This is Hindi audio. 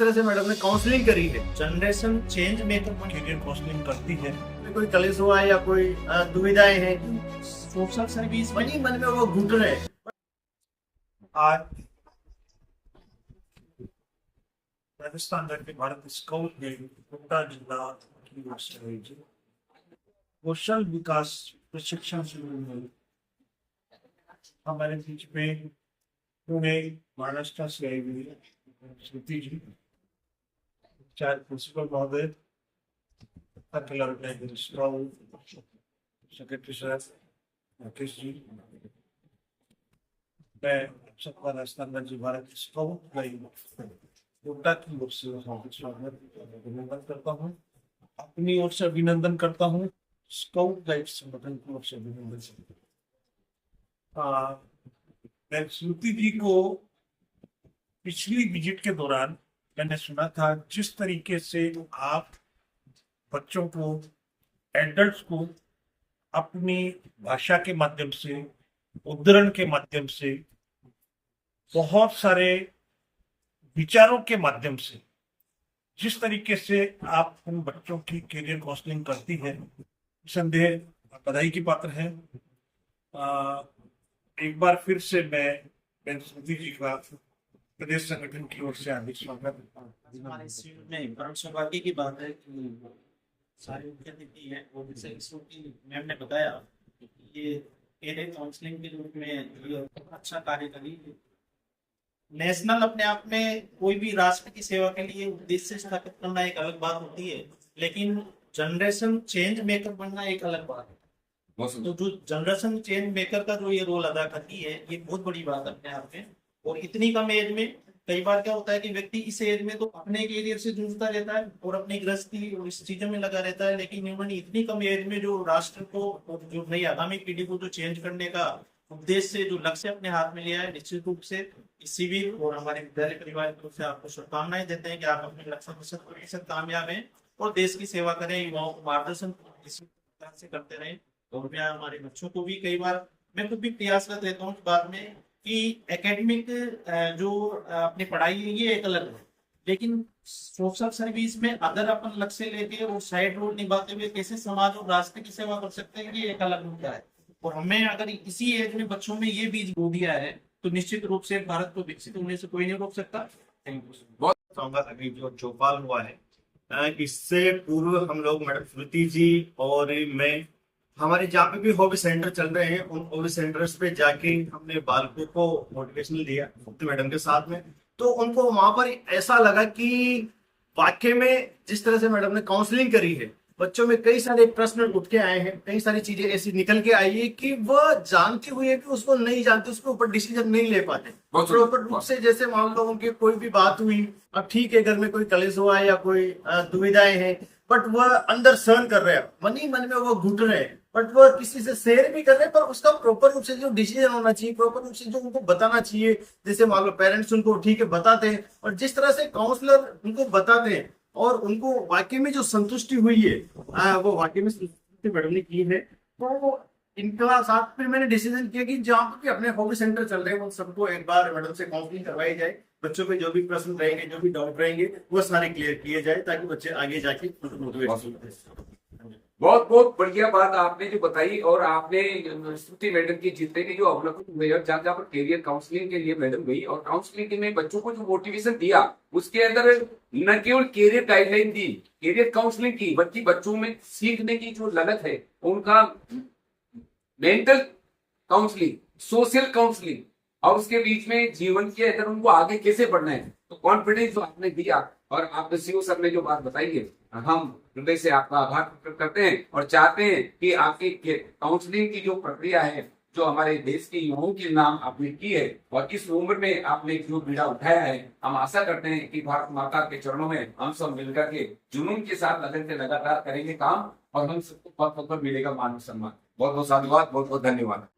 तरह से मैडम ने काउंसलिंग करी है, generation change maker career counselling करती है। कोई कलेश हुआ है या कोई दुविधाएं हैं, सोशल सर्विस वही मन में वो घुट रहे हैं। आज राजस्थान राज्य भारत स्काउट गाइड कोटा जिला की ओर से आयोजित कौशल विकास प्रशिक्षण शिविर में हमारे बीच में पुणे महाराष्ट्र से आई हुई श्रुति जी, चार प्रिंसिपल महोदय, अखिल ऑर्गेनाइजर स्काउट सेक्रेटरी साहब राकेश जी, मैं सबका राजस्थान राज्य भारत स्काउट गाइड कोटा की ओर से हार्दिक स्वागत अभिनंदन करता हूँ। अपनी ओर से अभिनंदन करता हूँ, स्काउट गाइड संगठन की ओर से अभिनंदन। मैं श्रुति जी को पिछली विजिट के दौरान मैंने सुना था जिस तरीके से आप बच्चों को, एडल्ट्स को अपनी भाषा के माध्यम से, उद्धरण के माध्यम से, बहुत सारे विचारों के माध्यम से जिस तरीके से आप उन बच्चों की करियर काउंसलिंग करती है, संदेह बधाई की पात्र है। एक बार फिर से मैं श्रुति जी का प्रदेश संगठन की ओर से हार्दिक स्वागत। हमारे शिविर में परम सौभाग्य की बात है कि सारी अतिथि है वो श्रुति मैम ने बताया कि ये करियर काउंसलिंग के रूप में ये अच्छा कार्य करी। नेशनल अपने आप में कोई भी राष्ट्र की सेवा के लिए उद्देश्य स्थापित करना एक अलग बात होती है, लेकिन जनरेशन चेंज मेकर बनना एक अलग बात है। तो जो जनरेशन चेंज मेकर का जो ये रोल अदा करती है, ये बहुत बड़ी बात है अपने आप में। और इतनी कम एज में कई बार क्या होता है कि व्यक्ति इस एज में तो अपने करियर से जूझता रहता है और अपनी गृहस्थी और इस चीजों में लगा रहता है, लेकिन इन्होंने इतनी कम एज में जो राष्ट्र को और जो नई आगामी पीढ़ी को जो चेंज करने का उद्देश्य, जो लक्ष्य अपने हाथ में लिया है, निश्चित रूप से इस शिविर और हमारे विद्यालय परिवार की तरफ से आपको शुभकामनाएं देते हैं कि आप अपने लक्ष्य में 100% कामयाब हैं और देश की सेवा करें, युवाओं को मार्गदर्शन इसी प्रकार से करते रहें। और मैं हमारे बच्चों को भी कई बार मैं खुद भी प्रयासरत रहता हूँ इस बात में कि एकेडमिक जो अपनी पढ़ाई है ये एक अलग है, लेकिन सोशल सर्विस में अगर अपन लक्ष्य लेके और साइड रोड निभाते हुए कैसे समाज और राष्ट्र की सेवा कर सकते हैं, ये एक अलग मुद्दा है। और हमें अगर इसी एज में बच्चों में ये बीज बो दिया है तो निश्चित रूप से भारत को विकसित होने से कोई नहीं रोक सकता। Thank you. बहुत चाहूंगा अभी जो चौपाल हुआ है, इससे पूर्व हम लोग मैडम श्रुति जी और मैं हमारे जहाँ पे भी हॉबी सेंटर चल रहे हैं, उन हॉबी सेंटर्स पे जाके हमने बालकों को मोटिवेशनल दिया मुफ्ती मैडम के साथ में। तो उनको वहां पर ऐसा लगा कि वाकई में जिस तरह से मैडम ने काउंसलिंग करी है, बच्चों में कई सारे प्रश्न उठ के आए हैं, कई सारी चीजें ऐसी निकल के आई है कि वह जानती हुई है कि उसको नहीं जानते, उसके ऊपर डिसीजन नहीं ले पाते प्रॉपर रूप से। जैसे मान लो उनकी कोई भी बात हुई, अब ठीक है घर में कोई कलेश हुआ है या कोई दुविधाएं हैं, बट वह अंदर सहन कर रहे हैं, मन ही मन में वो घुट रहे हैं, बट वह किसी से शेयर भी कर रहे हैं, पर उसका प्रॉपर रूप से जो डिसीजन होना चाहिए, प्रॉपर रूप से जो उनको बताना चाहिए, जैसे मान लो पेरेंट्स उनको ठीक है बताते हैं और जिस तरह से काउंसलर उनको बताते हैं और उनको वाकई में जो संतुष्टि हुई है वो वाकई में संतुष्टि मैडम ने की है। तो इनका साथ में मैंने डिसीजन किया कि जहाँ पर भी अपने हॉबी सेंटर चल रहे हैं उन सबको एक बार मैडम से काउंसलिंग करवाई जाए, बच्चों पे जो भी प्रश्न रहेंगे, जो भी डाउट रहेंगे, वो सारे क्लियर किए जाए ताकि बच्चे आगे जाके मोटिवेट। बहुत बहुत बढ़िया बात आपने जो बताई। और आपने श्रुति मैडम की जितने भी जो अवलोकन हुए और जहाँ पर करियर काउंसलिंग के लिए मैडम गई और काउंसलिंग में बच्चों को जो मोटिवेशन दिया, उसके अंदर न केवल करियर गाइडलाइन दी, करियर काउंसलिंग की, बल्कि बच्चों में सीखने की जो लगत है, उनका मेंटल काउंसलिंग, सोशल काउंसलिंग और उसके बीच में जीवन के अंदर उनको आगे कैसे बढ़ना है, तो कॉन्फिडेंस जो आपने दिया और आपने सीओ सर ने जो बात बताई है, हम हृदय से आपका आभार प्रकट करते हैं और चाहते हैं कि आपकी काउंसलिंग की जो प्रक्रिया है, जो हमारे देश के युवाओं के नाम आपने की है और इस उम्र में आपने जो बीड़ा उठाया है, हम आशा करते हैं कि भारत माता के चरणों में हम सब मिलकर के जुनून के साथ लगन से लगातार करेंगे काम और हम सबको पद पर मिलेगा मान सम्मान। बहुत बहुत साधुवाद, बहुत बहुत धन्यवाद।